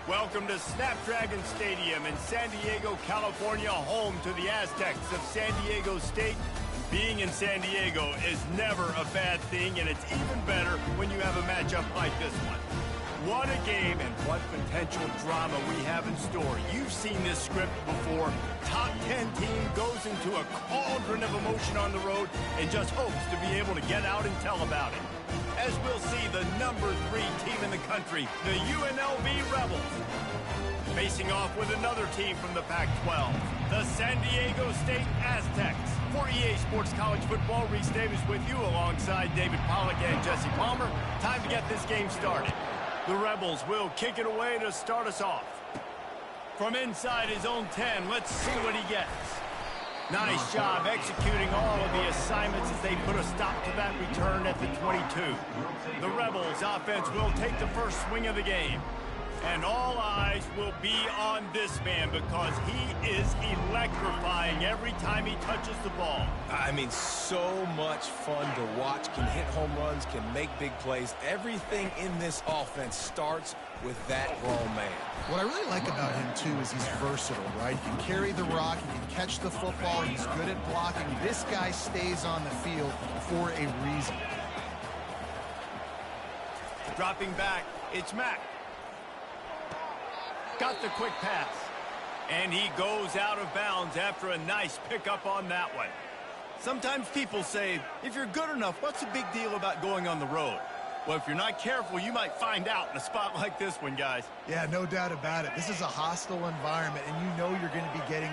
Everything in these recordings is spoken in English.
Welcome to Snapdragon Stadium in San Diego, California, home to the Aztecs of San Diego State. Being in San Diego is never a bad thing, and it's even better when you have a matchup like this one. What a game and what potential drama we have in store. You've seen this script before. Top 10 team goes into a cauldron of emotion on the road and just hopes to be able to get out and tell about it. As we'll see, the #3 team in the country, the UNLV Rebels, facing off with another team from the Pac-12, the San Diego State Aztecs. For EA Sports College Football, Reese Davis with you alongside David Pollack and Jesse Palmer. Time to get this game started. The Rebels will kick it away to start us off. From inside his own 10, let's see what he gets. Nice job executing all of the assignments as they put a stop to that return at the 22. The Rebels offense will take the first swing of the game. And all eyes will be on this man because he is electrifying every time he touches the ball. I mean, so much fun to watch. Can hit home runs, can make big plays. Everything in this offense starts with that grown man. What I really like about him, too, is he's versatile, right? He can carry the rock, he can catch the football, he's good at blocking. This guy stays on the field for a reason. Dropping back, it's Mack. Got the quick pass. And he goes out of bounds after a nice pickup on that one. Sometimes people say, if you're good enough, what's the big deal about going on the road? Well, if you're not careful, you might find out in a spot like this one, guys. Yeah, no doubt about it. This is a hostile environment, and you know you're going to be getting...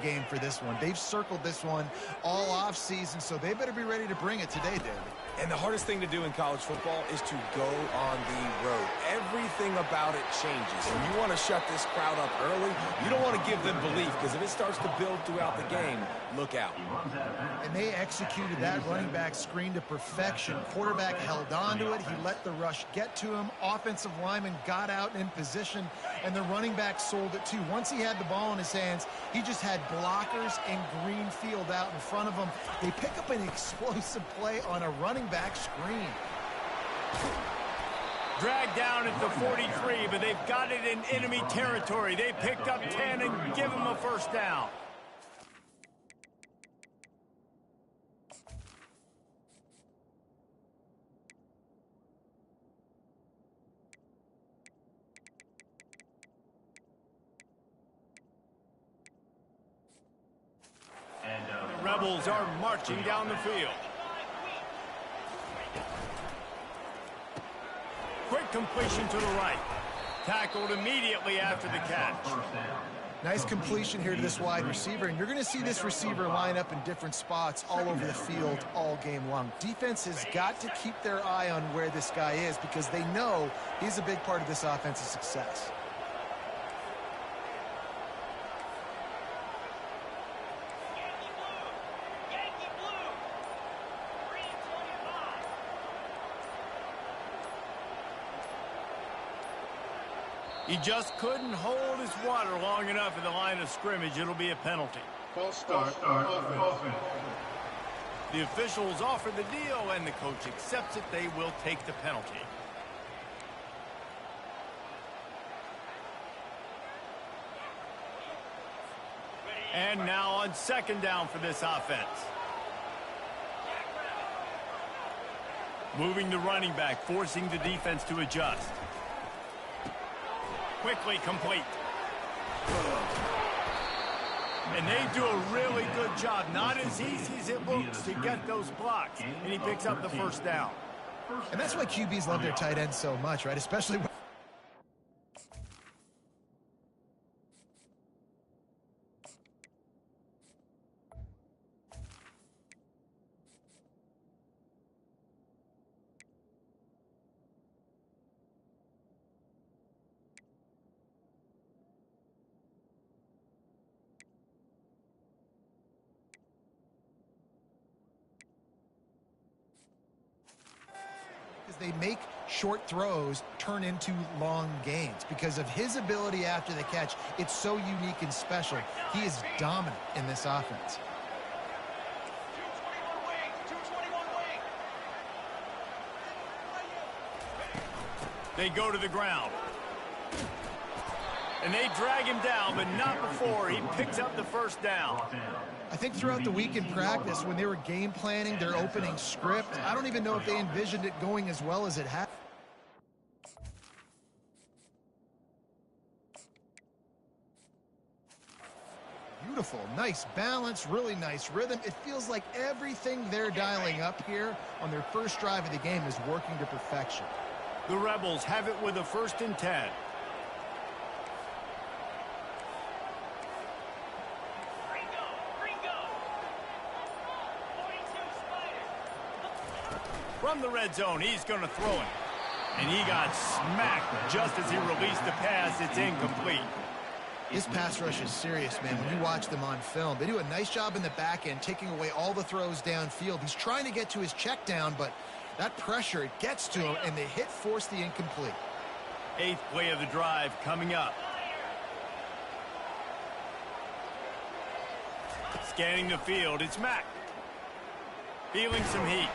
game for this one. They've circled this one all off season, so they better be ready to bring it today, David. And the hardest thing to do in college football is to go on the road. Everything about it changes. And you want to shut this crowd up early. You don't want to give them belief, because if it starts to build throughout the game, look out. And they executed that running back screen to perfection. Quarterback held on to it. He let the rush get to him. Offensive lineman got out in position, and the running back sold it too. Once he had the ball in his hands, he just had blockers and green field out in front of him. They pick up an explosive play on a running back screen. Dragged down at the 43, but they've got it in enemy territory. They picked up 10 and give him a first down. The Rebels are marching down the field. Quick completion to the right. Tackled immediately after the catch. Nice completion here to this wide receiver, and you're going to see this receiver line up in different spots all over the field all game long. Defense has got to keep their eye on where this guy is because they know he's a big part of this offense's success. He just couldn't hold his water long enough in the line of scrimmage. It'll be a penalty. False start, offense. The officials offer the deal, and the coach accepts it. They will take the penalty. And now on second down for this offense. Moving the running back, forcing the defense to adjust. Quickly complete. And they do a really good job. Not as easy as it looks to get those blocks. And he picks up the first down. And that's why QBs love their tight ends so much, right? Especially when they make short throws turn into long gains because of his ability after the catch. It's so unique and special. He is dominant in this offense. They go to the ground. And they drag him down, but not before he picks up the first down. I think throughout the week in practice, when they were game planning their opening script, I don't even know if they envisioned it going as well as it had. Beautiful, nice balance, really nice rhythm. It feels like everything they're dialing up here on their first drive of the game is working to perfection. The Rebels have it with a 1st and 10. From the red zone, he's going to throw it. And he got smacked just as he released the pass. It's incomplete. This pass rush is serious, man. When you watch them on film, they do a nice job in the back end, taking away all the throws downfield. He's trying to get to his check down, but that pressure, it gets to him, and the hit forced the incomplete. 8th play of the drive coming up. Scanning the field, it's Mack. Feeling some heat.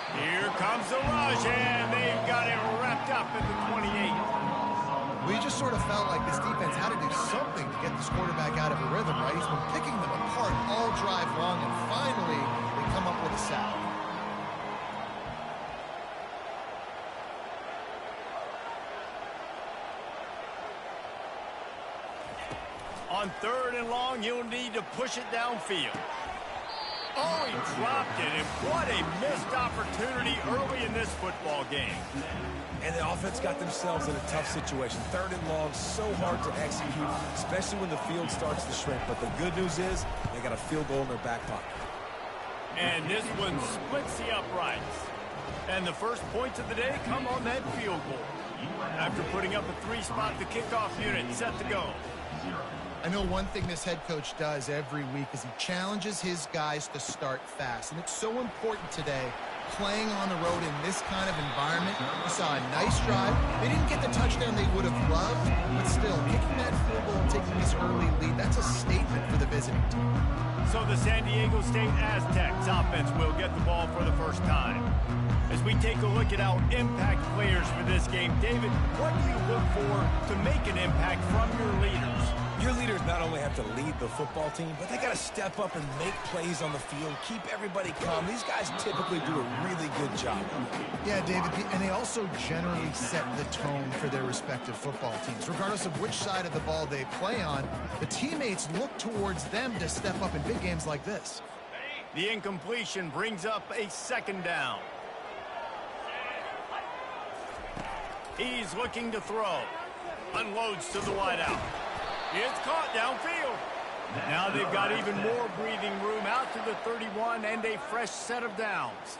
Here comes the rush, and they've got it wrapped up at the 28. We just sort of felt like this defense had to do something to get this quarterback out of a rhythm, right? He's been picking them apart all drive long, and finally they come up with a sack. On 3rd and long, he'll need to push it downfield. Oh, he dropped it, and what a missed opportunity early in this football game. And the offense got themselves in a tough situation. 3rd and long, so hard to execute, especially when the field starts to shrink. But the good news is they got a field goal in their back pocket. And this one splits the uprights. And the first points of the day come on that field goal. After putting up a 3-spot, the kickoff unit set to go. I know one thing this head coach does every week is he challenges his guys to start fast. And it's so important today, playing on the road in this kind of environment. We saw a nice drive. They didn't get the touchdown they would have loved, but still, kicking that field goal and taking this early lead, that's a statement for the visiting team. So the San Diego State Aztecs offense will get the ball for the first time. As we take a look at our impact players for this game, David, what do you look for to make an impact from your leaders? Your leaders not only have to lead the football team, but they got to step up and make plays on the field, keep everybody calm. These guys typically do a really good job. Yeah, David, and they also generally set the tone for their respective football teams. Regardless of which side of the ball they play on, the teammates look towards them to step up in big games like this. The incompletion brings up a 2nd down. He's looking to throw. Unloads to the wideout. It's caught downfield. Now they've got even more breathing room out to the 31 and a fresh set of downs.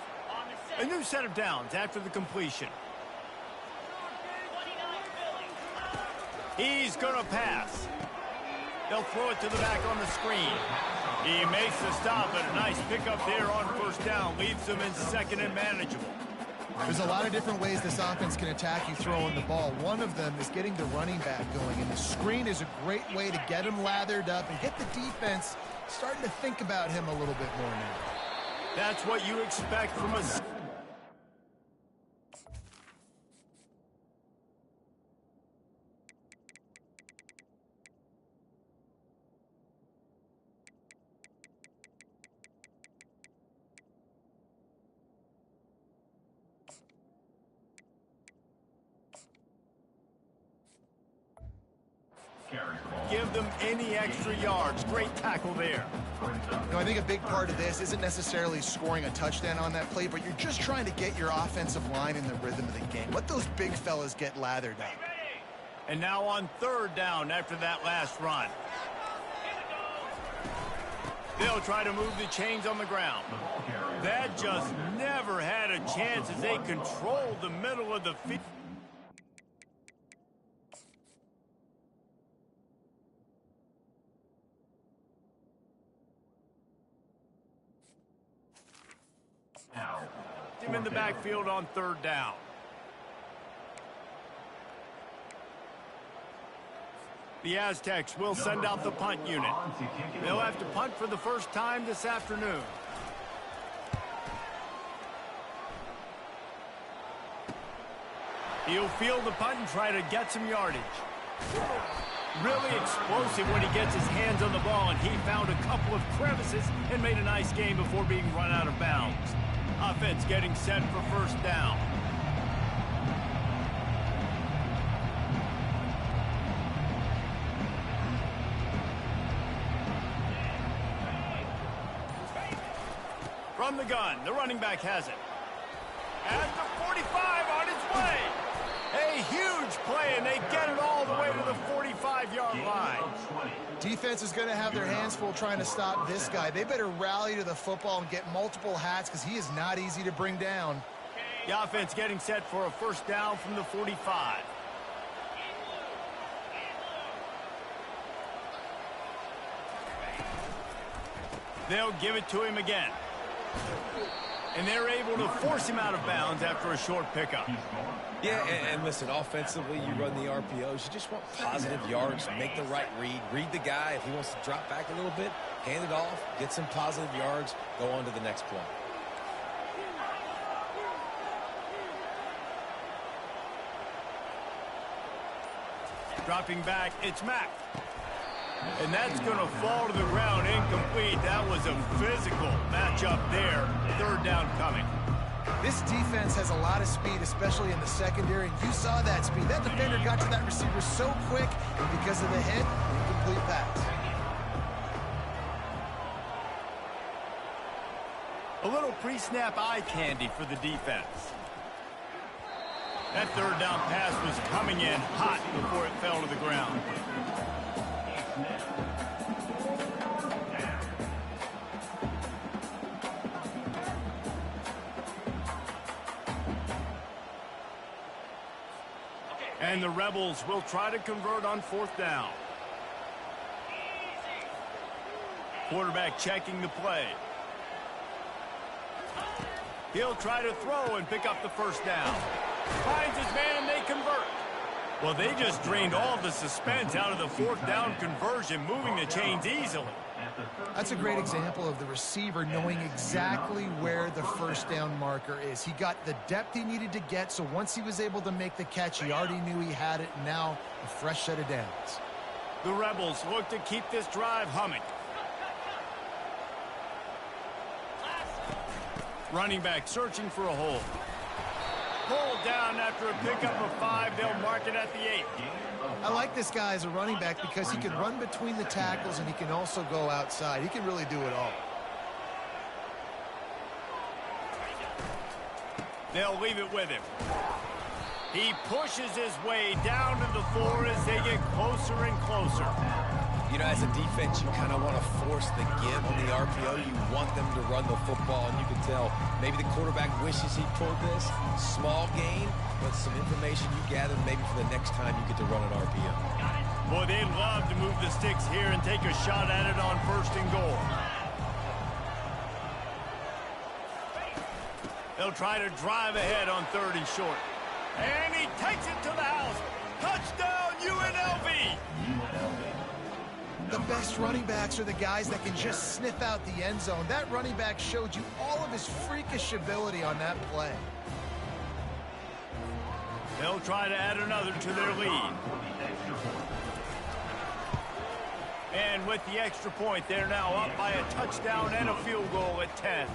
A new set of downs after the completion. He's going to pass. They'll throw it to the back on the screen. He makes the stop, but a nice pickup there on 1st down. Leaves them in 2nd and manageable. There's a lot of different ways this offense can attack you throwing the ball. One of them is getting the running back going, and the screen is a great way to get him lathered up and get the defense starting to think about him a little bit more now. That's what you expect from a... give them any extra yards. Great tackle there. You know, I think a big part of this isn't necessarily scoring a touchdown on that play, but you're just trying to get your offensive line in the rhythm of the game. Let those big fellas get lathered up. And now on 3rd down after that last run. They'll try to move the chains on the ground. That just never had a chance as they controlled the middle of the field. Him in the backfield on 3rd down. The Aztecs will send out the punt unit. They'll have to punt for the first time this afternoon. He'll field the punt and try to get some yardage. Really explosive when he gets his hands on the ball, and he found a couple of crevices and made a nice game before being run out of bounds. Offense getting set for 1st down. From the gun, the running back has it. At the 45 on its way. A huge play, and they get it all the way to the 45-yard line. Defense is going to have their hands full trying to stop this guy. They better rally to the football and get multiple hats because he is not easy to bring down. The offense getting set for a 1st down from the 45. They'll give it to him again. And they're able to force him out of bounds after a short pickup. Yeah, and listen, offensively, you run the RPOs. You just want positive yards, make the right read the guy. If he wants to drop back a little bit, hand it off, get some positive yards, go on to the next play. Dropping back, it's Mack. And that's going to fall to the ground incomplete. That was a physical matchup there. 3rd down coming. This defense has a lot of speed, especially in the secondary, and you saw that speed. That defender got to that receiver so quick, and because of the hit, incomplete pass. A little pre-snap eye candy for the defense. That 3rd down pass was coming in hot before it fell to the ground. And the Rebels will try to convert on 4th down. Quarterback checking the play. He'll try to throw and pick up the 1st down. Finds his man and they convert. Well, they just drained all the suspense out of the 4th down conversion, moving the chains easily. That's a great example of the receiver knowing exactly where the 1st down marker is. He got the depth he needed to get, so once he was able to make the catch, he already knew he had it, and now a fresh set of downs. The Rebels look to keep this drive humming. Running back searching for a hole. Pulled down after a pickup of 5. They'll mark it at the 8. I like this guy as a running back because he can run between the tackles and he can also go outside. He can really do it all. They'll leave it with him. He pushes his way down to the floor as they get closer and closer. You know, as a defense, you kind of want to force the give on the RPO. You want them to run the football, and you can tell maybe the quarterback wishes he pulled this. Small gain, but some information you gather maybe for the next time you get to run an RPO. Boy, they'd love to move the sticks here and take a shot at it on 1st and goal. They'll try to drive ahead on 3rd and short. And he takes it to the house. Touchdown, UNLV! The best running backs are the guys that can just sniff out the end zone. That running back showed you all of his freakish ability on that play. They'll try to add another to their lead. And with the extra point, they're now up by a touchdown and a field goal at 10.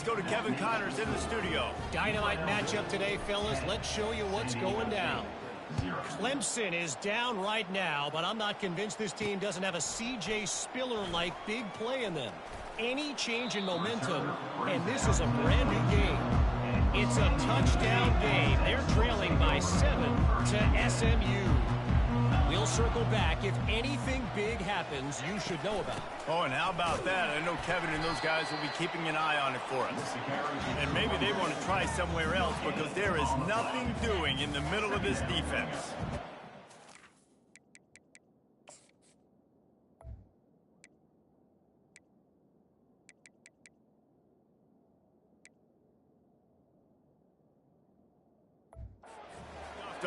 let's go to Kevin Connors in the studio. Dynamite matchup today, fellas. Let's show you what's going down. Clemson is down right now, but I'm not convinced this team doesn't have a C.J. Spiller-like big play in them. Any change in momentum, and this is a brand new game. It's a touchdown game. They're trailing by 7 to SMU. We'll circle back. If anything big happens, you should know about it. Oh, and how about that? I know Kevin and those guys will be keeping an eye on it for us. And maybe they want to try somewhere else because there is nothing doing in the middle of this defense.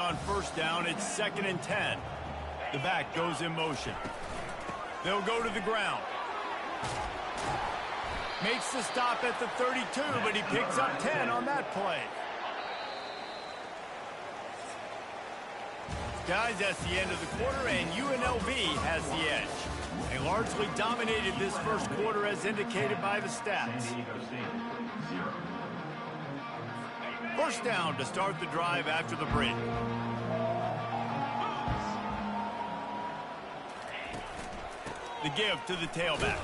On first down, it's 2nd and 10. The back goes in motion. They'll go to the ground. Makes the stop at the 32, but he picks up 10 on that play. Guys, that's the end of the quarter, and UNLV has the edge. They largely dominated this first quarter as indicated by the stats. First down to start the drive after the break. The give to the tailback.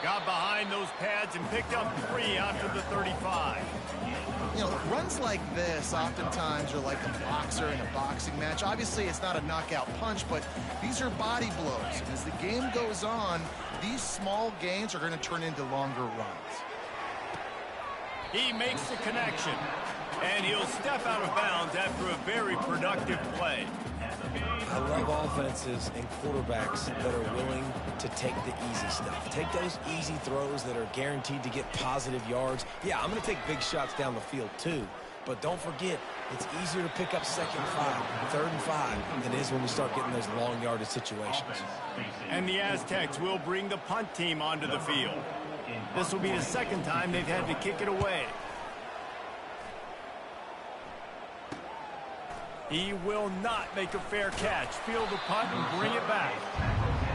Got behind those pads and picked up 3 after the 35. You know, runs like this oftentimes are like a boxer in a boxing match. Obviously, it's not a knockout punch, but these are body blows. And as the game goes on, these small gains are going to turn into longer runs. He makes the connection, and he'll step out of bounds after a very productive play. I love offenses and quarterbacks that are willing to take the easy stuff. Take those easy throws that are guaranteed to get positive yards. Yeah, I'm going to take big shots down the field too, but don't forget, it's easier to pick up 2nd and 5, 3rd and 5 than it is when we start getting those long yardage situations. And the Aztecs will bring the punt team onto the field. This will be the 2nd time they've had to kick it away. He will not make a fair catch. Field the punt and bring it back.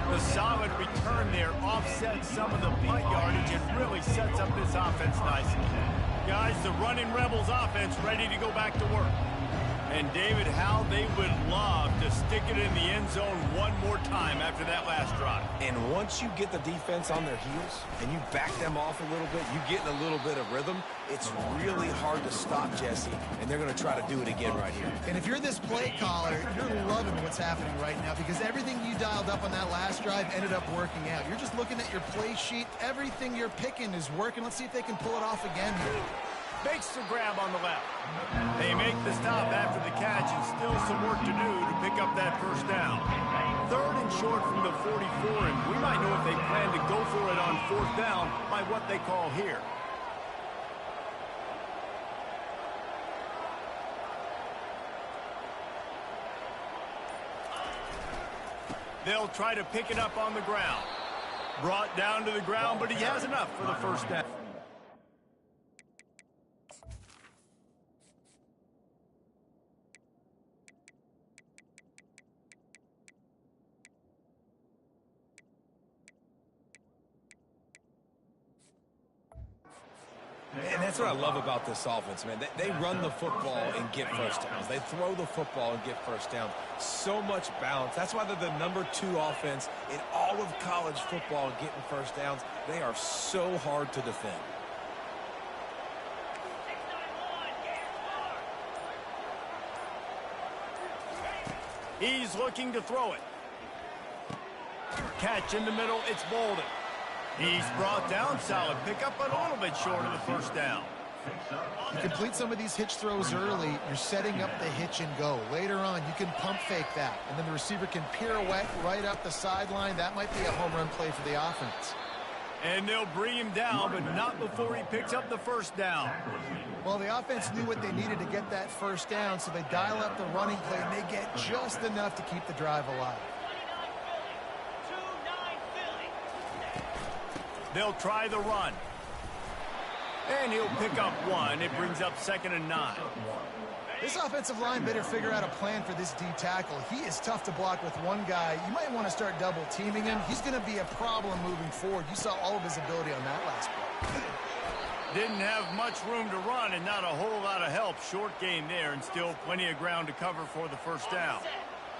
The solid return there offsets some of the punt yardage and really sets up this offense nicely. Guys, the running Rebels offense ready to go back to work. And David, how they would love to stick it in the end zone one more time after that last drive. And once you get the defense on their heels and you back them off a little bit, you get in a little bit of rhythm, it's really hard to stop Jesse, and they're going to try to do it again right here. And if you're this play caller, you're loving what's happening right now because everything you dialed up on that last drive ended up working out. You're just looking at your play sheet. Everything you're picking is working. Let's see if they can pull it off again here. Makes the grab on the left. They make the stop after the catch and still some work to do to pick up that first down. 3rd and short from the 44, and we might know if they plan to go for it on 4th down by what they call here. They'll try to pick it up on the ground. Brought down to the ground, but he has enough for the first down. And that's what I love about this offense, man. They run the football and get first downs. They throw the football and get first downs. So much balance. That's why they're the #2 offense in all of college football getting first downs. They are so hard to defend. He's looking to throw it. Catch in the middle, it's Bolden. He's brought down, solid pickup, but a little bit short of the first down. You complete some of these hitch throws early, you're setting up the hitch and go. Later on, you can pump fake that, and then the receiver can pirouette right up the sideline. That might be a home run play for the offense. And they'll bring him down, but not before he picks up the first down. Well, the offense knew what they needed to get that first down, so they dial up the running play, and they get just enough to keep the drive alive. They'll try the run. And he'll pick up 1. It brings up 2nd and 9. This offensive line better figure out a plan for this D tackle. He is tough to block with one guy. You might want to start double teaming him. He's going to be a problem moving forward. You saw all of his ability on that last play. Didn't have much room to run and not a whole lot of help. Short game there and still plenty of ground to cover for the first down.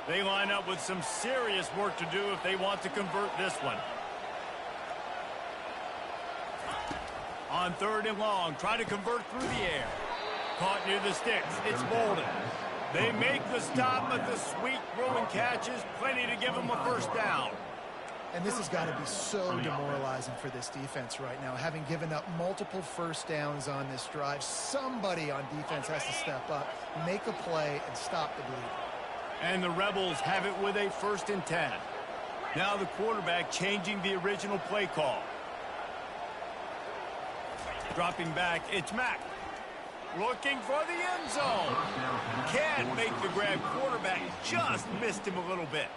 They line up with some serious work to do if they want to convert this one. On 3rd and long, try to convert through the air. Caught near the sticks. It's Bolden. They make the stop, but the sweet throwing catch is plenty to give them a first down. And this has got to be so demoralizing for this defense right now. Having given up multiple first downs on this drive, somebody on defense has to step up, make a play, and stop the bleed. And the Rebels have it with a 1st and 10. Now the quarterback changing the original play call. Dropping back, it's Mack. Looking for the end zone. Can't make the grab. Quarterback just missed him a little bit.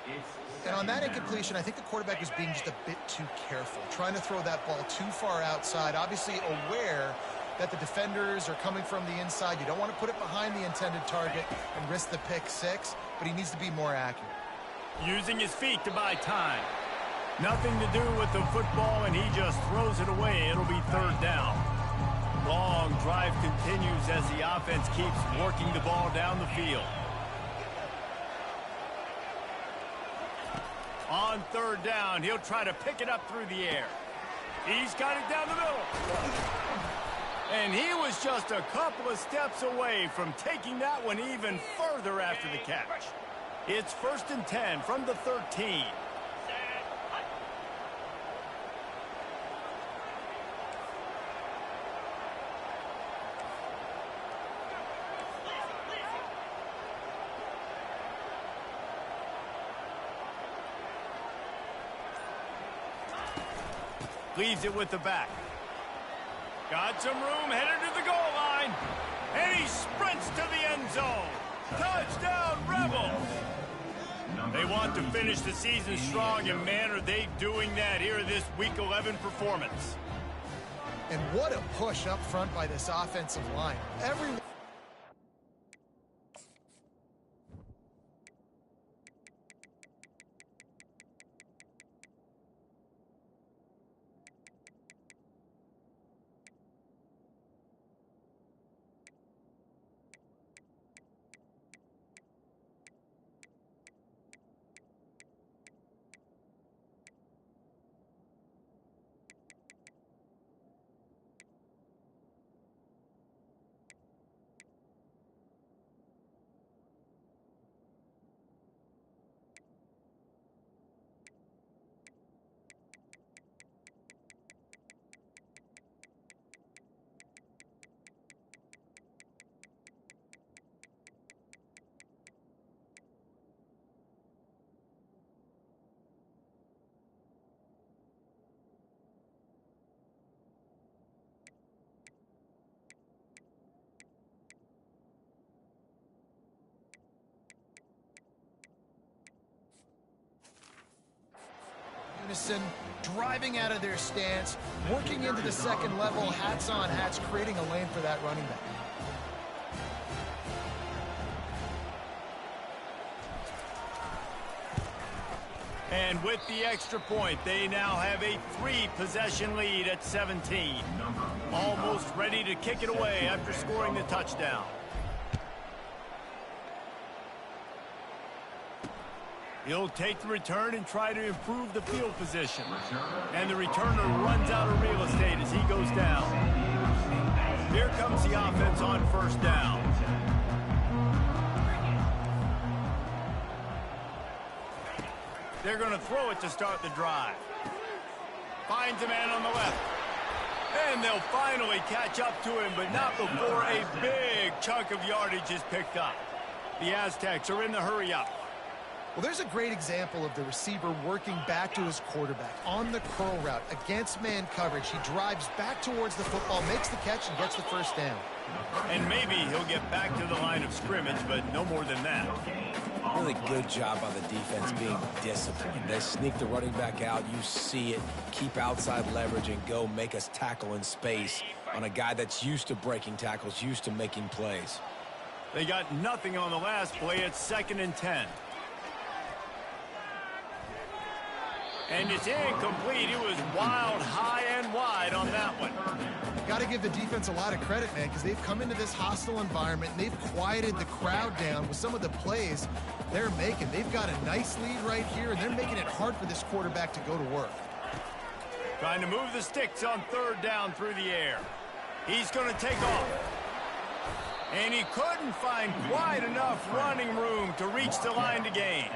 And on that incompletion, I think the quarterback was being just a bit too careful, trying to throw that ball too far outside, obviously aware that the defenders are coming from the inside. You don't want to put it behind the intended target and risk the pick six, but he needs to be more accurate. Using his feet to buy time. Nothing to do with the football, and he just throws it away. It'll be 3rd down. Long drive continues as the offense keeps working the ball down the field. On 3rd down, he'll try to pick it up through the air. He's got it down the middle. And he was just a couple of steps away from taking that one even further after the catch. It's 1st and 10 from the 13. Leaves it with the back. Got some room, headed to the goal line. And he sprints to the end zone. Touchdown, Rebels! They want to finish the season strong, and man, are they doing that here in this Week 11 performance. And what a push up front by this offensive line. Driving out of their stance, working into the second level, hats on hats, creating a lane for that running back. And with the extra point, they now have a 3-possession lead at 17. Almost ready to kick it away after scoring the touchdown. He'll take the return and try to improve the field position. And the returner runs out of real estate as he goes down. Here comes the offense on 1st down. They're going to throw it to start the drive. Finds a man on the left. And they'll finally catch up to him, but not before a big chunk of yardage is picked up. The Aztecs are in the hurry-up. Well, there's a great example of the receiver working back to his quarterback on the curl route against man coverage. He drives back towards the football, makes the catch, and gets the first down. And maybe he'll get back to the line of scrimmage, but no more than that. Really good job by the defense being disciplined. They sneak the running back out. You see it. Keep outside leverage and go make us tackle in space on a guy that's used to breaking tackles, used to making plays. They got nothing on the last play. It's 2nd and 10. And it's incomplete. It was wild, high, and wide on that one. got to give the defense a lot of credit, man, because they've come into this hostile environment and they've quieted the crowd down with some of the plays they're making. They've got a nice lead right here, and they're making it hard for this quarterback to go to work. Trying to move the sticks on third down through the air. He's going to take off. And he couldn't find quite enough running room to reach the line to gain.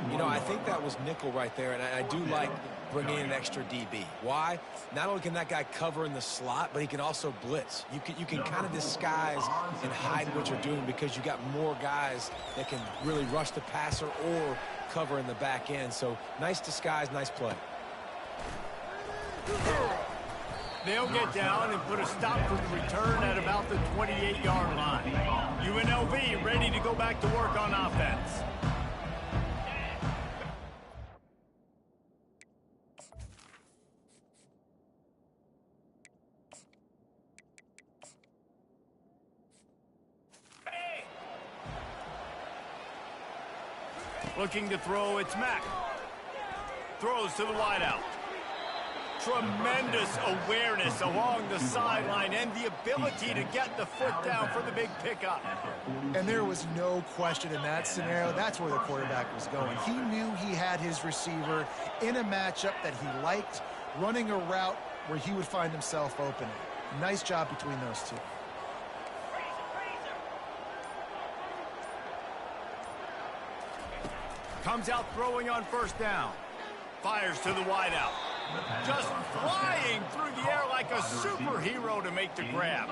You know, I think that was nickel right there, and I do like bringing in an extra DB. Why? Not only can that guy cover in the slot, but he can also blitz. You can kind of disguise and hide what you're doing because you got more guys that can really rush the passer or cover in the back end. So nice disguise, nice play. They'll get down and put a stop to the return at about the 28-yard line. UNLV ready to go back to work on offense. Looking to throw, it's Mack. Throws to the wideout. Tremendous awareness along the sideline and the ability to get the foot down for the big pickup. And there was no question in that scenario. That's where the quarterback was going. He knew he had his receiver in a matchup that he liked, running a route where he would find himself open. Nice job between those two. Comes out throwing on first down. Fires to the wideout. Just flying through the air like a superhero to make the grab.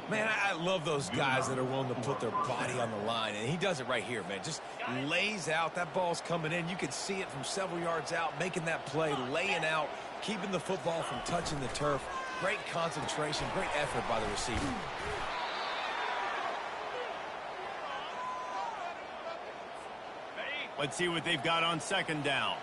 Man, I love those guys that are willing to put their body on the line, and he does it right here, man. Just lays out. That ball's coming in. You can see it from several yards out, making that play, laying out, keeping the football from touching the turf. Great concentration, great effort by the receiver. Let's see what they've got on second down.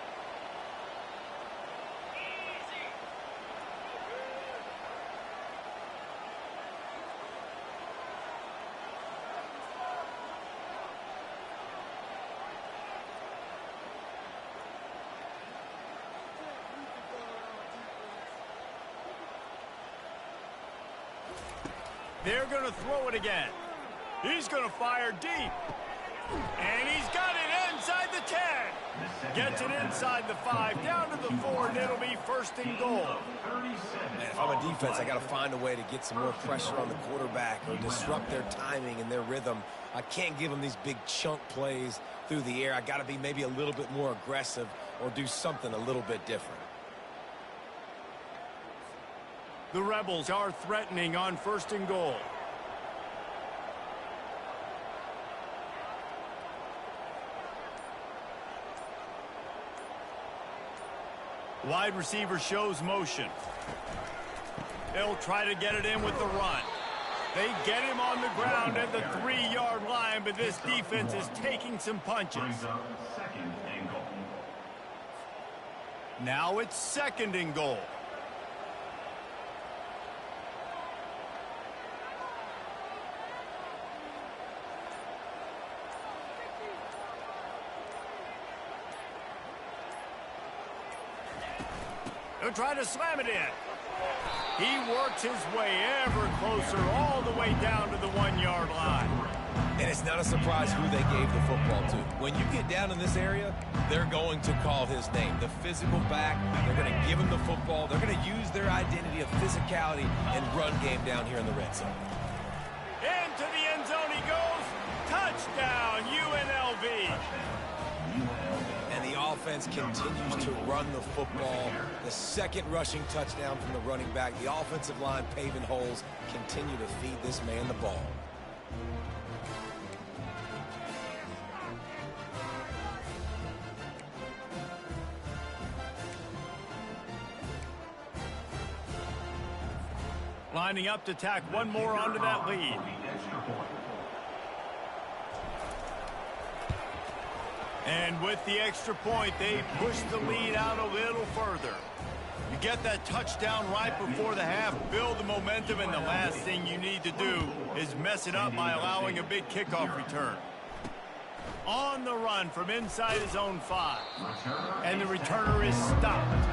They're going to throw it again. He's going to fire deep. And he's got it inside the 10. Gets it inside the 5, down to the 4, and it'll be first and goal. Man, if I'm a defense, I got to find a way to get some more pressure on the quarterback or disrupt their timing and their rhythm. I can't give them these big chunk plays through the air. I got to be maybe a little bit more aggressive or do something a little bit different. The Rebels are threatening on first and goal. Wide receiver shows motion. They'll try to get it in with the run. They get him on the ground at the 3-yard line, but this defense is taking some punches. Now it's second and goal. They'll try to slam it in. He works his way ever closer all the way down to the 1-yard line. And it's not a surprise who they gave the football to. When you get down in this area, they're going to call his name. The physical back, they're going to give him the football. They're going to use their identity of physicality and run game down here in the red zone. Into the end zone he goes. Touchdown, UNLV. And the offense continues to run the football. The second rushing touchdown from the running back. The offensive line paving holes. Continue to feed this man the ball. Lining up to tack one more onto that lead. And with the extra point, they push the lead out a little further. You get that touchdown right before the half, build the momentum, and the last thing you need to do is mess it up by allowing a big kickoff return. On the run from inside his own 5. And the returner is stopped.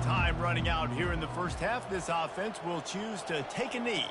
time running out here in the first half. This offense will choose to take a knee.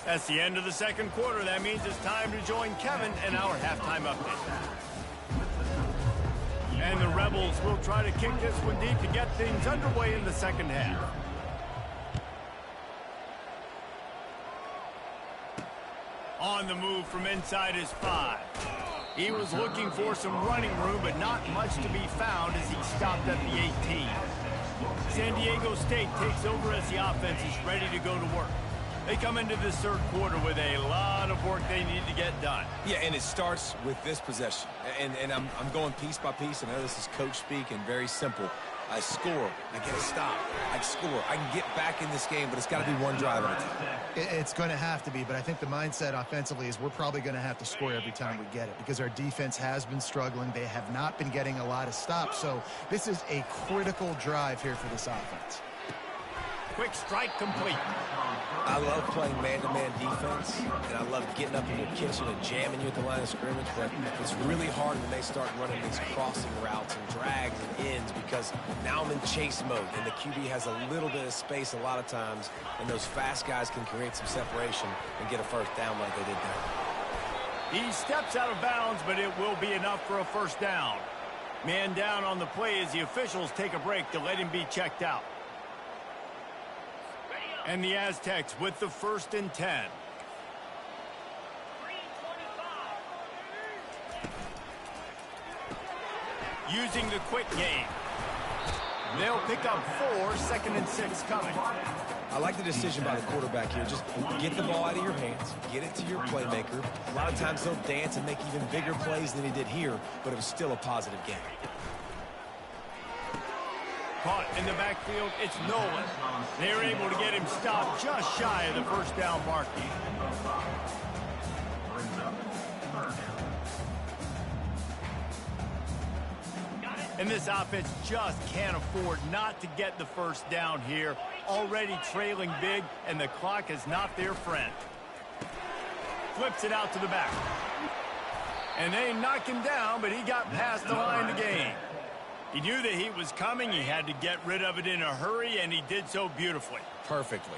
That's the end of the second quarter. That means it's time to join Kevin in our halftime update. And the Rebels will try to kick this one deep to get things underway in the second half. On the move from inside his 5. He was looking for some running room, but not much to be found as he stopped at the 18. San Diego State takes over as the offense is ready to go to work. They come into this third quarter with a lot of work they need to get done. Yeah, and it starts with this possession. And I'm going piece by piece. I know this is coach speak and very simple. I score, I get a stop, I score. I can get back in this game, but it's got to be one drive at a time. It's going to have to be, but I think the mindset offensively is we're probably going to have to score every time we get it because our defense has been struggling. They have not been getting a lot of stops, so this is a critical drive here for this offense. Quick strike complete. I love playing man-to-man defense, and I love getting up in your kitchen and jamming you at the line of scrimmage, but it's really hard when they start running these crossing routes and drags and ends because now I'm in chase mode, and the QB has a little bit of space a lot of times, and those fast guys can create some separation and get a first down like they did there. He steps out of bounds, but it will be enough for a first down. Man down on the play as the officials take a break to let him be checked out. And the Aztecs with the 1st and 10. Using the quick game. They'll pick up 4, 2nd and 6 coming. I like the decision by the quarterback here. Just get the ball out of your hands, get it to your playmaker. A lot of times they'll dance and make even bigger plays than he did here, but it was still a positive game. Caught in the backfield, it's Nolan. They're able to get him stopped just shy of the first down mark. And this offense just can't afford not to get the first down here. Already trailing big, and the clock is not their friend. Flips it out to the back. And they knock him down, but he got past the line to gain. He knew that he was coming. He had to get rid of it in a hurry, and he did so beautifully. Perfectly.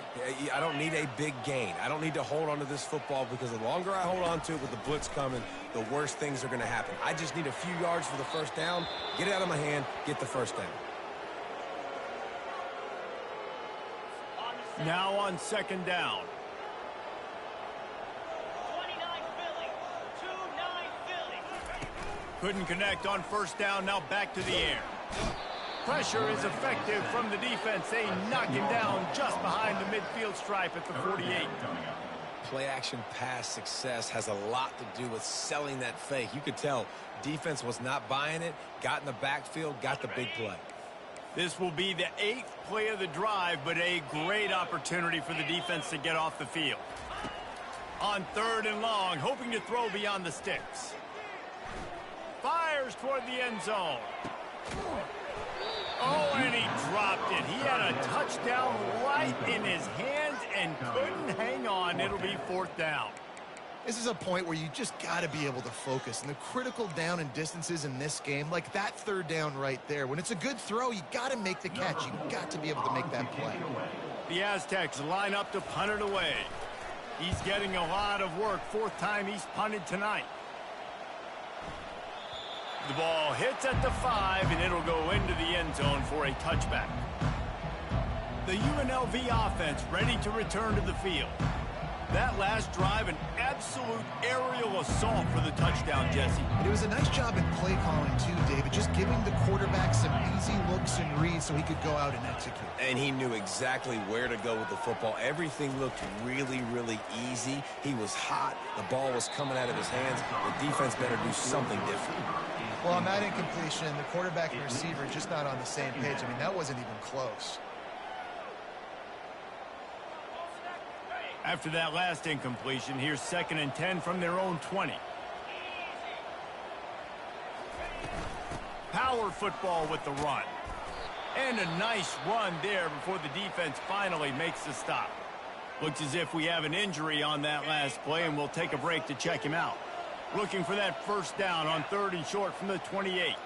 I don't need a big gain. I don't need to hold on to this football because the longer I hold on to it with the blitz coming, the worse things are going to happen. I just need a few yards for the first down, get it out of my hand, get the first down. Now on 2nd down. Couldn't connect on first down, now back to the air. Pressure is effective from the defense. They knock him down just behind the midfield stripe at the 48. Play action pass success has a lot to do with selling that fake. You could tell defense was not buying it, got in the backfield, got the big play. This will be the 8th play of the drive, but a great opportunity for the defense to get off the field. On 3rd and long, hoping to throw beyond the sticks. Fires toward the end zone. Oh, and he dropped it. He had a touchdown right in his hands and couldn't hang on. It'll be 4th down. This is a point where you just got to be able to focus. And the critical down and distances in this game, like that 3rd down right there, when it's a good throw, you got to make the catch. You got to be able to make that play. The Aztecs line up to punt it away. He's getting a lot of work. 4th time he's punted tonight. The ball hits at the 5, and it'll go into the end zone for a touchback. The UNLV offense ready to return to the field. That last drive, an absolute aerial assault for the touchdown, Jesse. It was a nice job in play calling, too, David, just giving the quarterback some easy looks and reads so he could go out and execute. And he knew exactly where to go with the football. Everything looked really, really easy. He was hot. The ball was coming out of his hands. The defense better do something different. Well, on that incompletion, the quarterback and receiver just not on the same page. I mean, that wasn't even close. After that last incompletion, here's 2nd and 10 from their own 20. Power football with the run. And a nice run there before the defense finally makes the stop. Looks as if we have an injury on that last play, and we'll take a break to check him out. Looking for that first down on 3rd and short from the 28.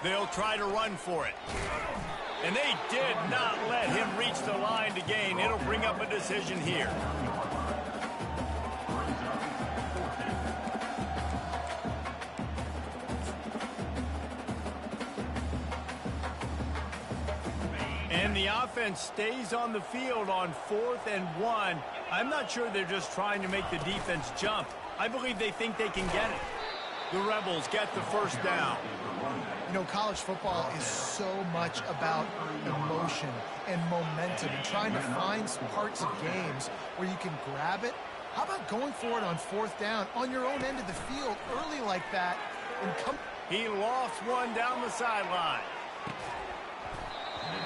They'll try to run for it. And they did not let him reach the line to gain. It'll bring up a decision here. And the offense stays on the field on 4th and 1. I'm not sure they're just trying to make the defense jump. I believe they think they can get it. The Rebels get the first down. You know, college football is so much about emotion and momentum and trying to find some parts of games where you can grab it. How about going for it on 4th down on your own end of the field early like that and come... He lofts one down the sideline.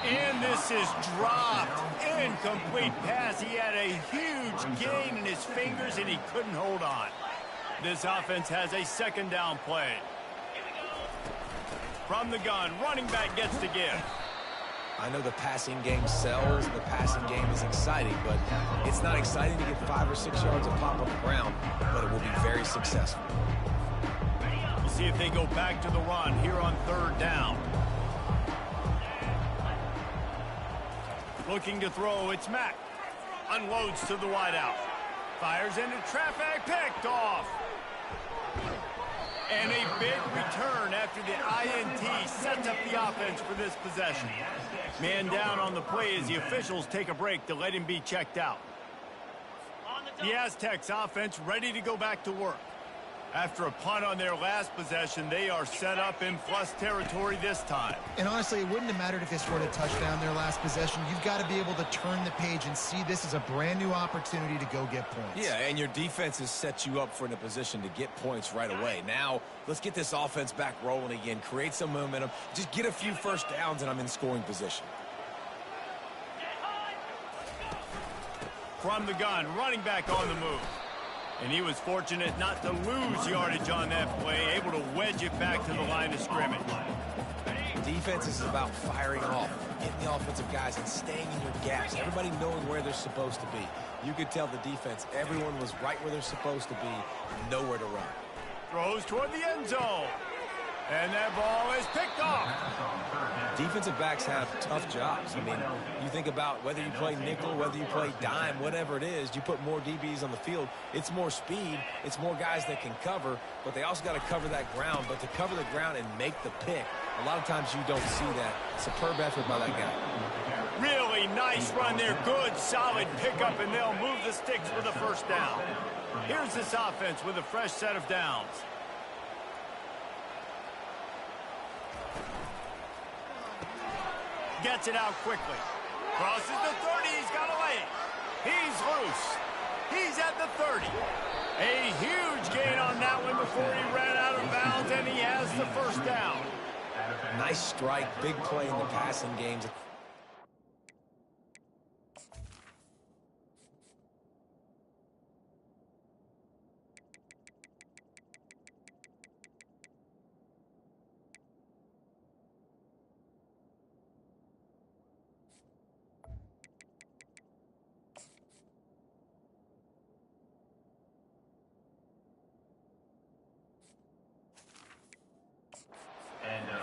And this is dropped. Incomplete pass. He had a huge gain in his fingers, and he couldn't hold on. This offense has a 2nd down play. From the gun, running back gets the give. I know the passing game sells, the passing game is exciting, but it's not exciting to get 5 or 6 yards of pop on the ground, but it will be very successful. We'll see if they go back to the run here on 3rd down. Looking to throw, it's Mack. Unloads to the wideout. Fires into traffic, picked off. And a big return after the INT sets up the offense for this possession. Man down on the play as the officials take a break to let him be checked out. The Aztecs offense ready to go back to work. After a punt on their last possession, they are set up in plus territory this time. And honestly, it wouldn't have mattered if they scored a touchdown their last possession. You've got to be able to turn the page and see this as a brand new opportunity to go get points. Yeah, and your defense has set you up for in a position to get points right away. Now, let's get this offense back rolling again, create some momentum, just get a few first downs, and I'm in scoring position. From the gun, running back on the move. And he was fortunate not to lose yardage on that play, able to wedge it back to the line of scrimmage. Defense is about firing off, getting the offensive guys and staying in your gaps, everybody knowing where they're supposed to be. You could tell the defense, everyone was right where they're supposed to be, nowhere to run. Throws toward the end zone. And that ball is picked off. Defensive backs have tough jobs. I mean, you think about whether you play nickel, whether you play dime, whatever it is, you put more DBs on the field. It's more speed. It's more guys that can cover, but they also got to cover that ground. But to cover the ground and make the pick, a lot of times you don't see that. Superb effort by that guy. Really nice run there. Good, solid pickup, and they'll move the sticks for the first down. Here's this offense with a fresh set of downs. Gets it out quickly. Crosses the 30. He's got a lane. He's loose. He's at the 30. A huge gain on that one before he ran out of bounds, and he has the first down. Nice strike, big play in the passing games.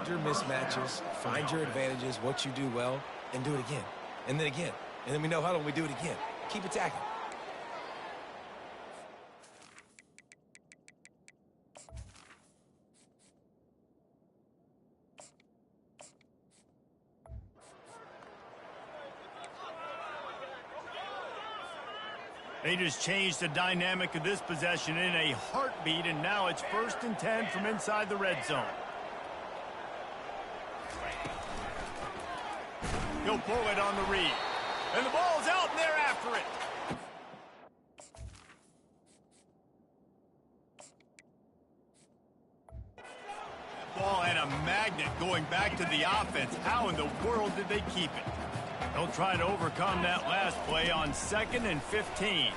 Your mismatches, find your advantages, what you do well, and do it again. And then again. And then we know how do we do it again. Keep attacking. They just changed the dynamic of this possession in a heartbeat, and now it's 1st and 10 from inside the red zone. He'll pull it on the read. And the ball's out, and they're after it. Ball and a magnet going back to the offense. How in the world did they keep it? They'll try to overcome that last play on 2nd and 15.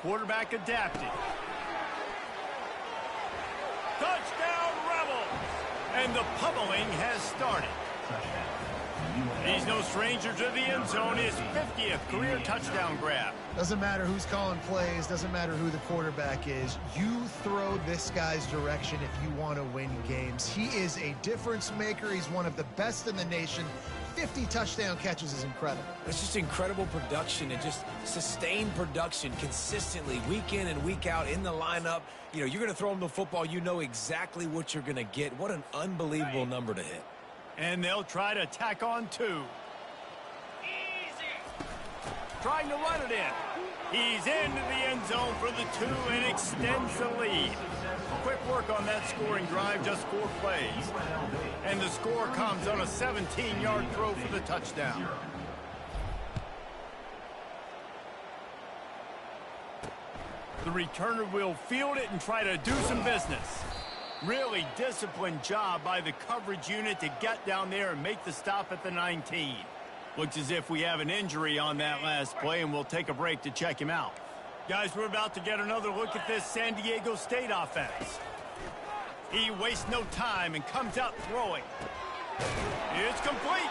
Quarterback adapted. Touchdown, Rebels! And the pummeling has started. The He's no stranger to the end zone. His 50th career touchdown grab. Doesn't matter who's calling plays, doesn't matter who the quarterback is. You throw this guy's direction if you want to win games. He is a difference maker. He's one of the best in the nation. 50 touchdown catches is incredible. It's just incredible production and just sustained production consistently week in and week out in the lineup. You know, you're going to throw him the football. You know exactly what you're going to get. What an unbelievable number to hit. And they'll try to tack on 2. Trying to run it in. He's into the end zone for the 2 and extends the lead. Quick work on that scoring drive, just 4 plays. And the score comes on a 17-yard throw for the touchdown. The returner will field it and try to do some business. Really disciplined job by the coverage unit to get down there and make the stop at the 19. Looks as if we have an injury on that last play, and we'll take a break to check him out. Guys, we're about to get another look at this San Diego State offense. He wastes no time and comes out throwing. It's complete.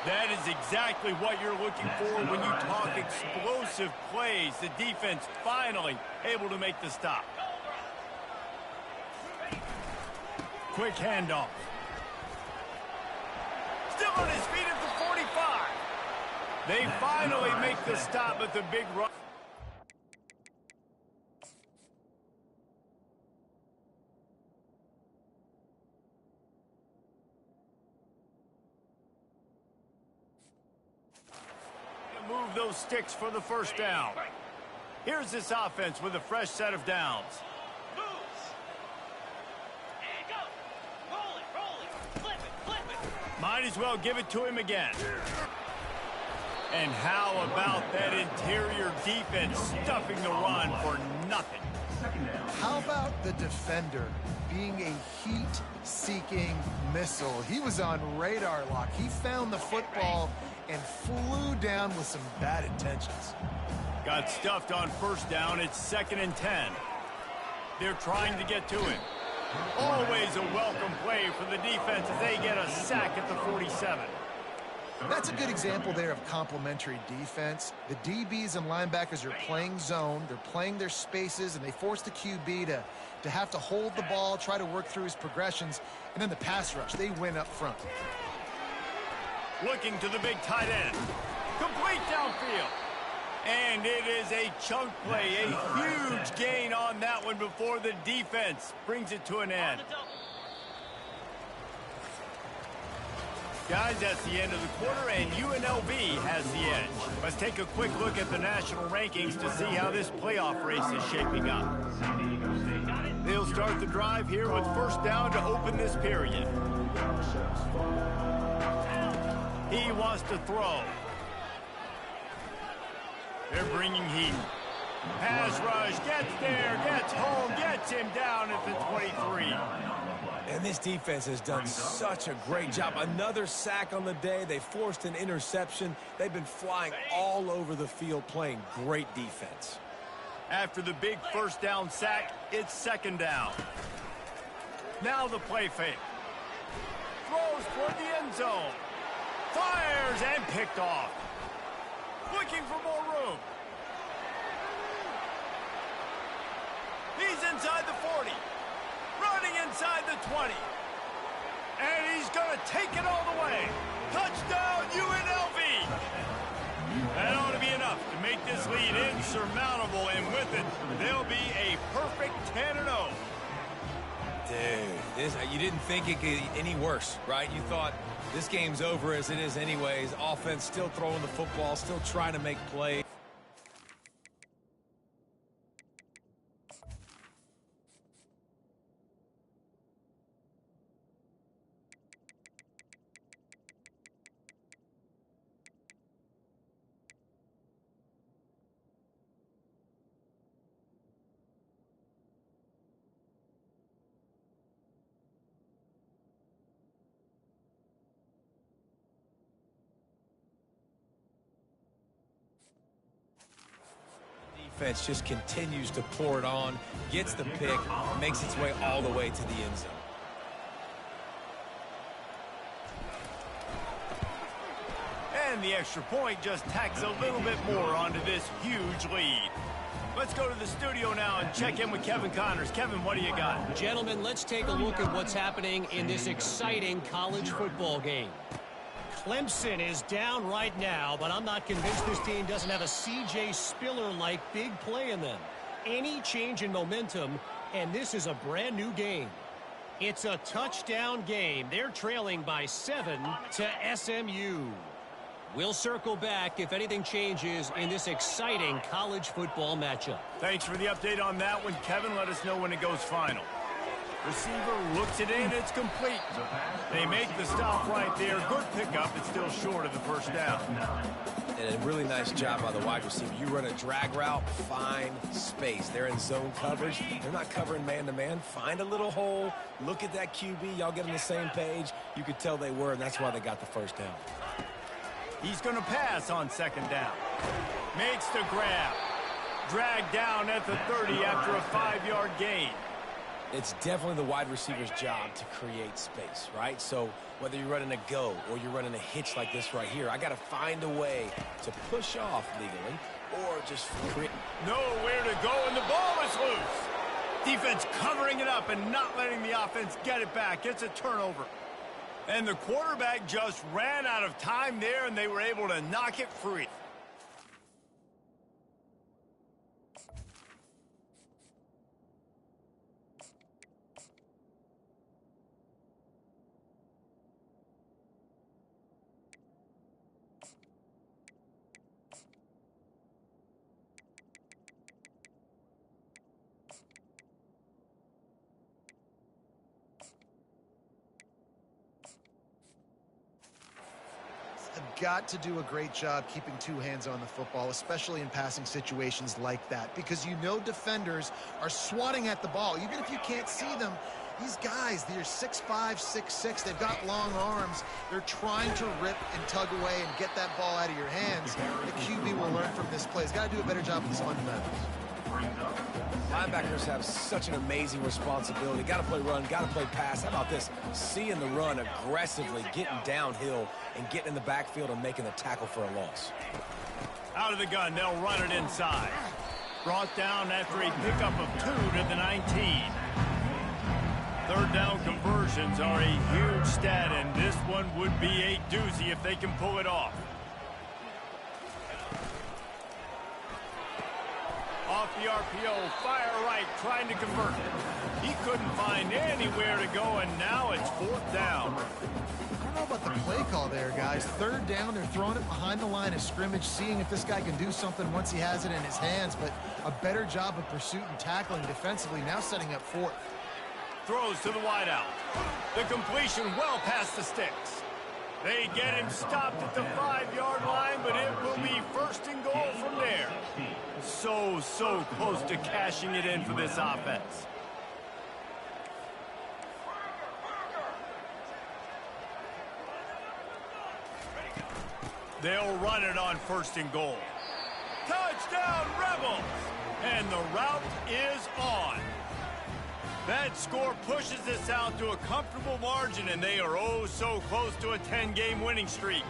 That is exactly what you're looking for when you talk explosive plays. The defense finally able to make the stop. Quick handoff. Still on his feet at the 45. They finally make the stop at the big run. Move those sticks for the first down. Here's this offense with a fresh set of downs. Might as well give it to him again. And how about that interior defense stuffing the run for nothing? How about the defender being a heat-seeking missile? He was on radar lock. He found the football and flew down with some bad intentions. Got stuffed on first down. It's 2nd and 10. They're trying to get to him. Always a welcome play for the defense as they get a sack at the 47. That's a good example there of complementary defense. The DBs and linebackers are playing zone. They're playing their spaces, and they force the QB to have to hold the ball, try to work through his progressions, and then the pass rush. They win up front. Looking to the big tight end. Complete downfield. And it is a chunk play, a huge gain on that one before the defense brings it to an end. Guys, that's the end of the quarter, and UNLV has the edge. Let's take a quick look at the national rankings to see how this playoff race is shaping up. They'll start the drive here with first down to open this period. He wants to throw. They're bringing heat. Pass rush, gets there, gets home, gets him down at the 23. And this defense has done such a great job. Another sack on the day. They forced an interception. They've been flying all over the field playing great defense. After the big first down sack, it's 2nd down. Now the play fake. Throws toward the end zone. Fires and picked off. Looking for more room. He's inside the 40. Running inside the 20. And he's going to take it all the way. Touchdown, UNLV. That ought to be enough to make this lead insurmountable, and with it, they'll be a perfect 10-0. Dude, you didn't think it could get any worse, right? You thought this game's over as it is anyways. Offense still throwing the football, still trying to make plays. Defense just continues to pour it on, gets the pick, makes its way all the way to the end zone. And the extra point just tacks a little bit more onto this huge lead. Let's go to the studio now and check in with Kevin Connors. Kevin, what do you got? Gentlemen, let's take a look at what's happening in this exciting college football game. Clemson is down right now, but I'm not convinced this team doesn't have a C.J. Spiller-like big play in them. Any change in momentum, and this is a brand new game. It's a touchdown game. They're trailing by 7 to SMU. We'll circle back if anything changes in this exciting college football matchup. Thanks for the update on that one, Kevin. Let us know when it goes final. Receiver looks it in. It's complete. They make the stop right there. Good pickup. It's still short of the first down. And a really nice job by the wide receiver. You run a drag route, find space. They're in zone coverage. They're not covering man-to-man. Find a little hole. Look at that QB. Y'all get on the same page. You could tell they were, and that's why they got the first down. He's going to pass on second down. Makes the grab. Dragged down at the 30 after a 5-yard gain. It's definitely the wide receiver's job to create space, right? So whether you're running a go or you're running a hitch like this right here, I got to find a way to push off legally or just create. Nowhere to go, and the ball is loose. Defense covering it up and not letting the offense get it back. It's a turnover. And the quarterback just ran out of time there, and they were able to knock it free. Got to do a great job keeping two hands on the football, especially in passing situations like that, because you know defenders are swatting at the ball. Even if you can't see them, these guys, they're 6'5", 6'6", they've got long arms. They're trying to rip and tug away and get that ball out of your hands. The QB will learn from this play. He's got to do a better job with his fundamentals. Linebackers have such an amazing responsibility. Got to play run, got to play pass. How about this? Seeing the run aggressively, getting downhill, and getting in the backfield and making the tackle for a loss. Out of the gun, they'll run it inside. Brought down after a pickup of 2 to the 19. Third down conversions are a huge stat, and this one would be a doozy if they can pull it off. Off the RPO, fire right, trying to convert it. He couldn't find anywhere to go, and now it's 4th down. I don't know about the play call there, guys. 3rd down, they're throwing it behind the line of scrimmage, seeing if this guy can do something once he has it in his hands, but a better job of pursuit and tackling defensively, now setting up 4th. Throws to the wideout. The completion well past the sticks. They get him stopped at the 5-yard line, but it will be 1st and goal from there. So close to cashing it in for this offense. They'll run it on 1st and goal. Touchdown, Rebels! And the route is on. That score pushes this out to a comfortable margin, and they are oh so close to a 10-game winning streak.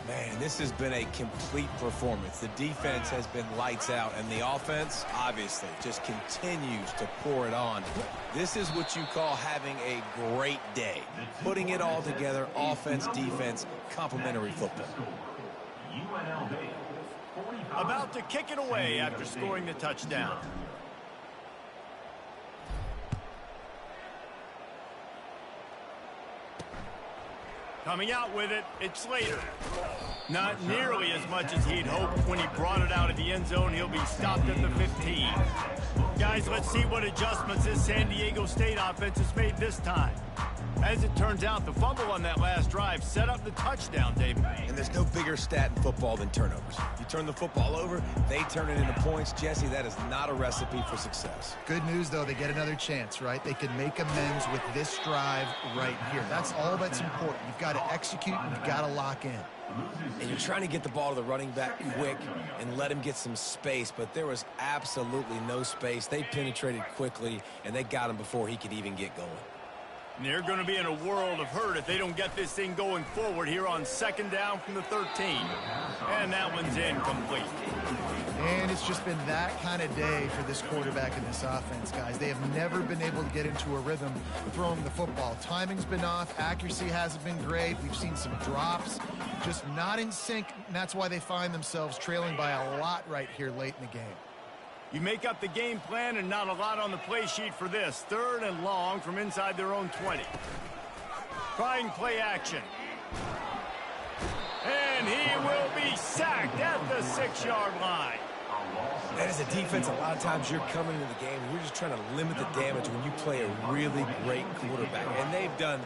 Man, this has been a complete performance. The defense has been lights out, and the offense, obviously, just continues to pour it on. This is what you call having a great day. Putting it all together, offense, defense, complementary football. UNLV. About to kick it away after scoring the touchdown. Coming out with it, it's Slater. Not nearly as much as he'd hoped when he brought it out of the end zone. He'll be stopped at the 15. Guys, let's see what adjustments this San Diego State offense has made this time. As it turns out, the fumble on that last drive set up the touchdown, David. And there's no bigger stat in football than turnovers. You turn the football over, they turn it into points. Jesse, that is not a recipe for success. Good news, though, they get another chance, right? They can make amends with this drive right here. That's all that's important. You've got to execute and you've got to lock in. And you're trying to get the ball to the running back quick and let him get some space, but there was absolutely no space. They penetrated quickly, and they got him before he could even get going. And they're going to be in a world of hurt if they don't get this thing going forward here on 2nd down from the 13. And that one's incomplete. And it's just been that kind of day for this quarterback and this offense, guys. They have never been able to get into a rhythm throwing the football. Timing's been off. Accuracy hasn't been great. We've seen some drops, just not in sync. And that's why they find themselves trailing by a lot right here late in the game. You make up the game plan and not a lot on the play sheet for this. 3rd and long from inside their own 20. Trying play action. And he will be sacked at the 6-yard line. And as a defense, a lot of times you're coming into the game and you're just trying to limit the damage when you play a really great quarterback. And they've done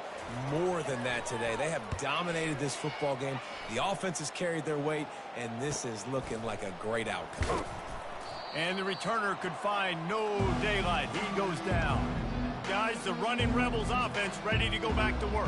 more than that today. They have dominated this football game. The offense has carried their weight, and this is looking like a great outcome. And the returner could find no daylight. He goes down. Guys, the running Rebels offense ready to go back to work.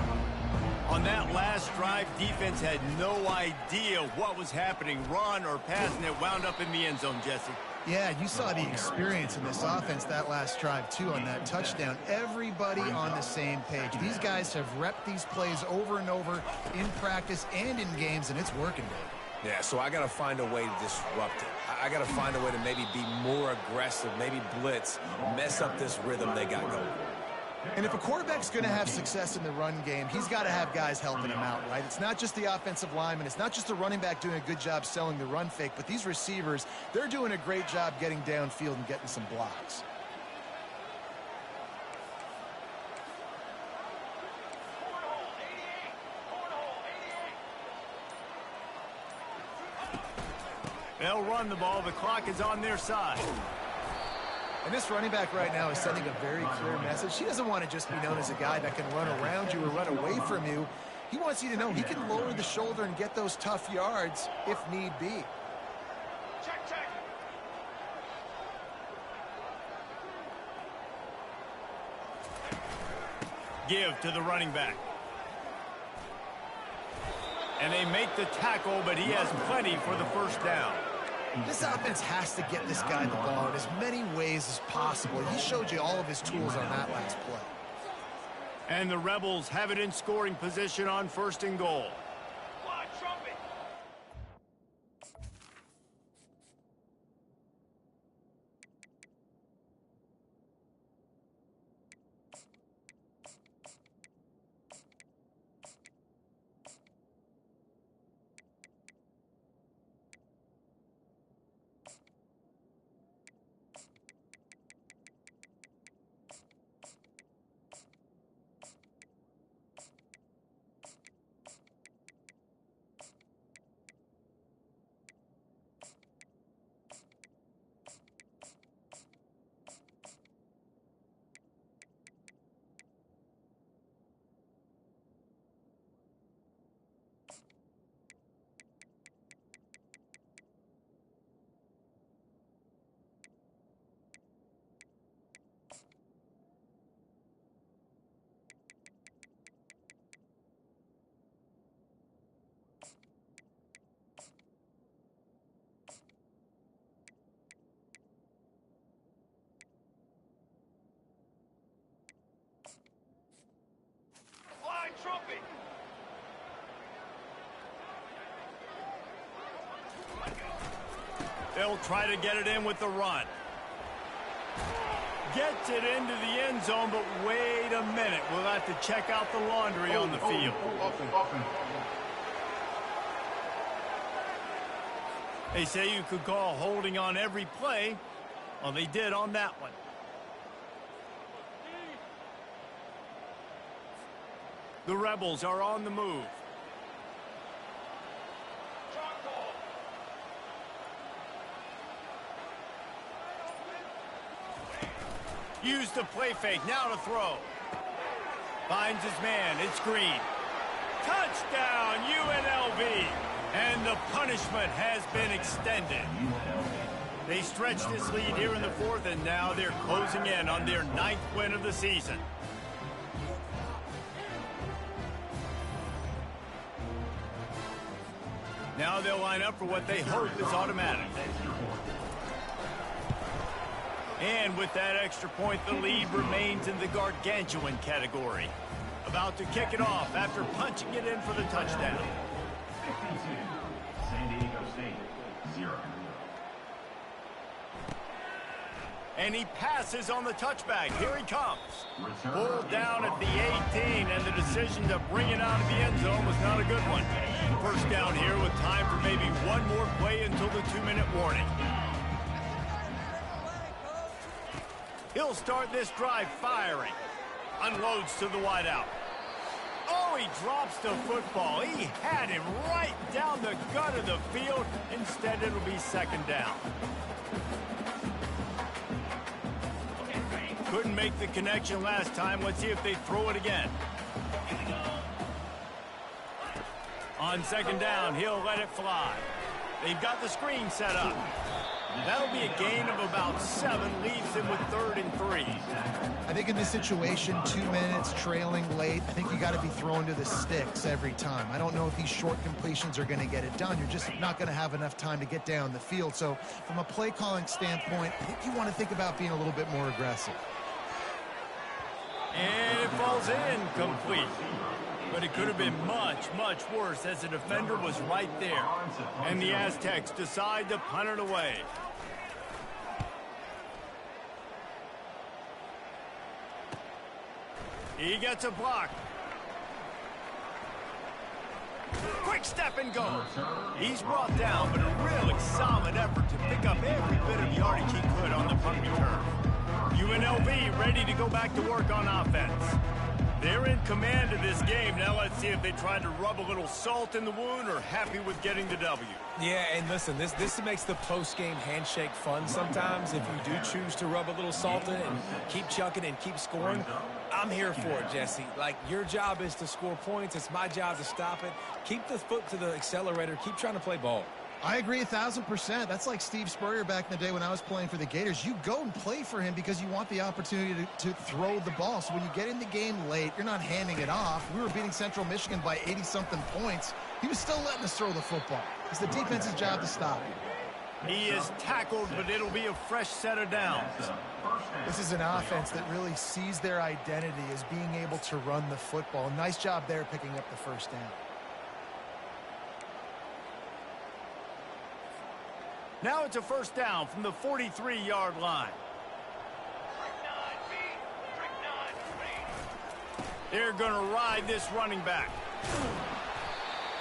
On that last drive, defense had no idea what was happening, run or pass, and it wound up in the end zone, Jesse. Yeah, you saw the experience in this offense that last drive, too, on that touchdown. Everybody on the same page. These guys have repped these plays over and over in practice and in games, and it's working, Dave. Yeah, so I got to find a way to disrupt it. I got to find a way to maybe be more aggressive, maybe blitz, mess up this rhythm they got going. And if a quarterback's going to have success in the run game, he's got to have guys helping him out, right? It's not just the offensive lineman. It's not just the running back doing a good job selling the run fake, but these receivers, they're doing a great job getting downfield and getting some blocks. They'll run the ball. The clock is on their side. And this running back right now is sending a very clear message. He doesn't want to just be known as a guy that can run around you or run away from you. He wants you to know he can lower the shoulder and get those tough yards if need be. Check. Give to the running back. And they make the tackle, but he has plenty for the 1st down. This offense has to get this guy the ball in as many ways as possible. He showed you all of his tools on that last play. And the Rebels have it in scoring position on 1st and goal. They'll try to get it in with the run. Gets it into the end zone, but wait a minute. We'll have to check out the laundry on the field. They say you could call holding on every play. Well, they did on that one. The Rebels are on the move. Use the play fake, now to throw. Finds his man, it's Green. Touchdown, UNLV! And the punishment has been extended. They stretched this lead here in the 4th, and now they're closing in on their 9th win of the season. Now they'll line up for what they hope is automatic. And with that extra point, the lead remains in the gargantuan category. About to kick it off after punching it in for the touchdown. 52, San Diego State, 0. And he passes on the touchback. Here he comes. Pulled down at the 18, and the decision to bring it out of the end zone was not a good one. First down here with time for maybe one more play until the 2-minute warning. He'll start this drive firing. Unloads to the wideout. Oh, he drops the football. He had him right down the gut of the field. Instead, it'll be second down. Couldn't make the connection last time. Let's see if they throw it again. On second down, he'll let it fly. They've got the screen set up. That'll be a gain of about 7, leaves him with 3rd and 3. I think in this situation, 2 minutes, trailing late, I think you got to be throwing to the sticks every time. I don't know if these short completions are going to get it done. You're just not going to have enough time to get down the field. So from a play calling standpoint, I think you want to think about being a little bit more aggressive. And it falls incomplete. But it could have been much, much worse as the defender was right there. And the Aztecs decide to punt it away. He gets a block. Quick step and go. He's brought down, but a really solid effort to pick up every bit of yardage he could on the punt return. UNLV ready to go back to work on offense. They're in command of this game. Now let's see if they try to rub a little salt in the wound or happy with getting the W. Yeah, and listen, this makes the post-game handshake fun sometimes. If you do choose to rub a little salt in it and keep chucking and keep scoring, I'm here for it, Jesse. Like, your job is to score points. It's my job to stop it. Keep the foot to the accelerator. Keep trying to play ball. I agree 1,000%. That's like Steve Spurrier back in the day when I was playing for the Gators. You go and play for him because you want the opportunity to throw the ball. So when you get in the game late, you're not handing it off. We were beating Central Michigan by 80-something points. He was still letting us throw the football. It's the defense's job to stop him. He is tackled, but it'll be a fresh set of downs. This is an offense that really sees their identity as being able to run the football. Nice job there picking up the first down. Now it's a first down from the 43-yard line. They're going to ride this running back.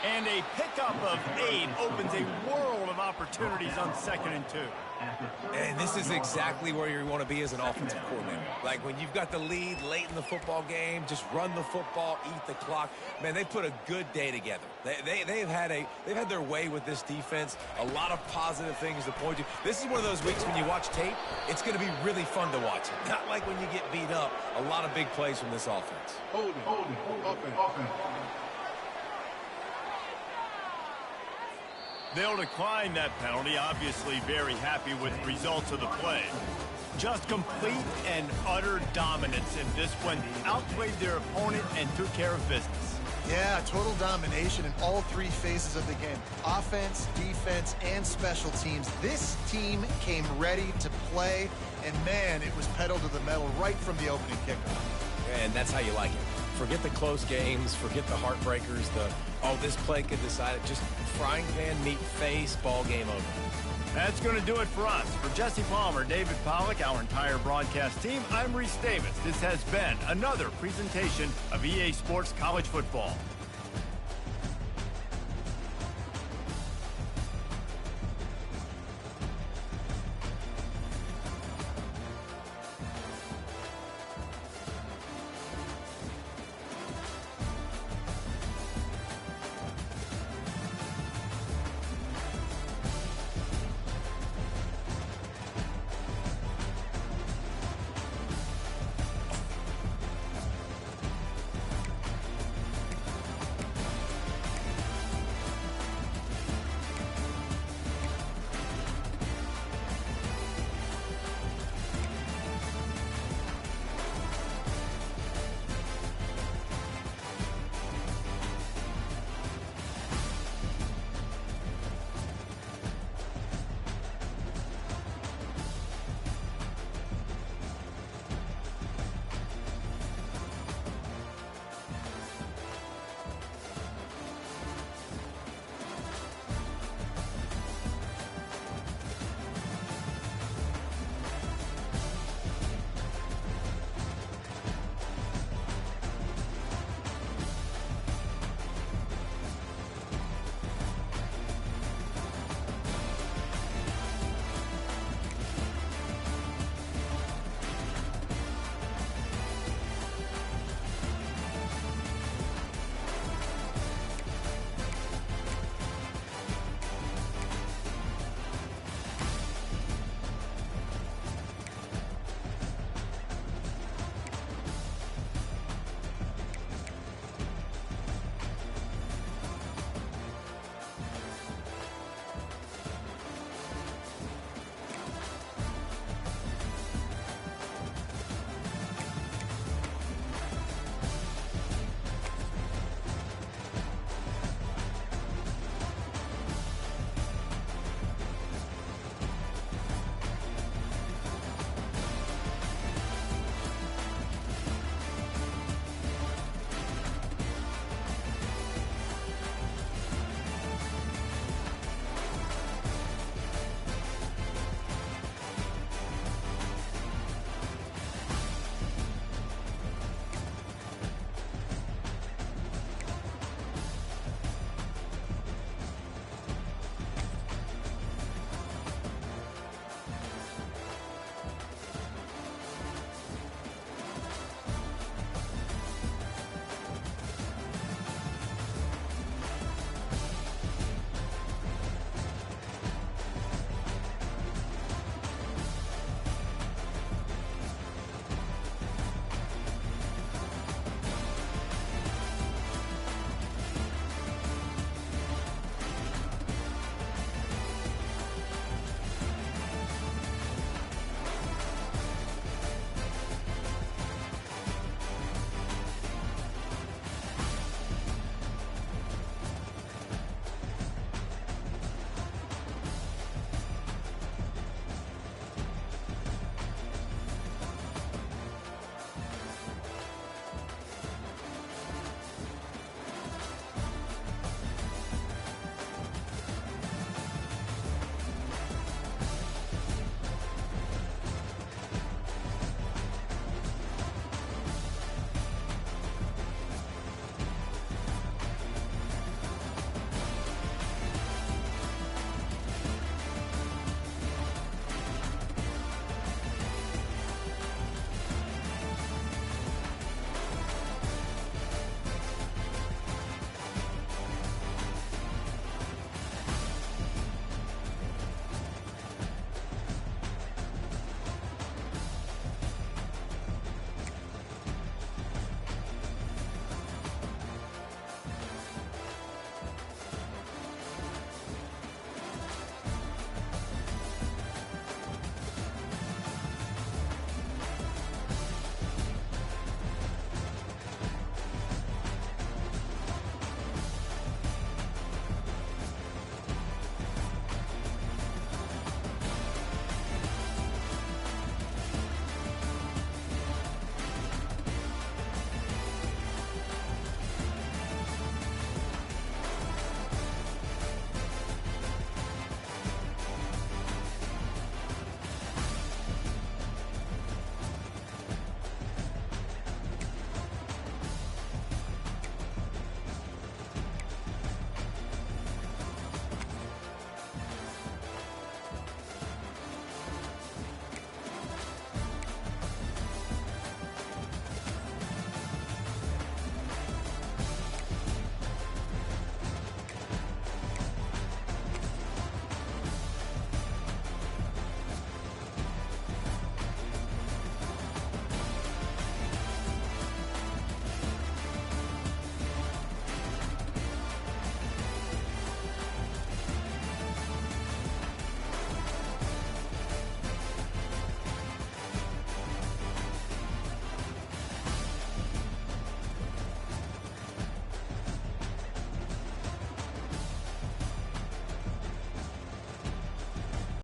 And a pickup of 8 opens a world of opportunities on 2nd and 2. And this is exactly where you want to be as an offensive coordinator. Like, when you've got the lead late in the football game, just run the football, eat the clock. Man, they put a good day together. They've had their way with this defense. A lot of positive things to point to. This is one of those weeks when you watch tape, it's going to be really fun to watch it. Not like when you get beat up. A lot of big plays from this offense. Holding, offense. They'll decline that penalty, obviously very happy with the results of the play. Just complete and utter dominance in this one. Outplayed their opponent and took care of business. Yeah, total domination in all 3 phases of the game. Offense, defense, and special teams. This team came ready to play, and man, it was pedal to the metal right from the opening kickoff. And that's how you like it. Forget the close games, forget the heartbreakers, this play could decide it. Just frying pan, meat face, ball game over. That's going to do it for us. For Jesse Palmer, David Pollack, our entire broadcast team, I'm Reese Davis. This has been another presentation of EA Sports College Football.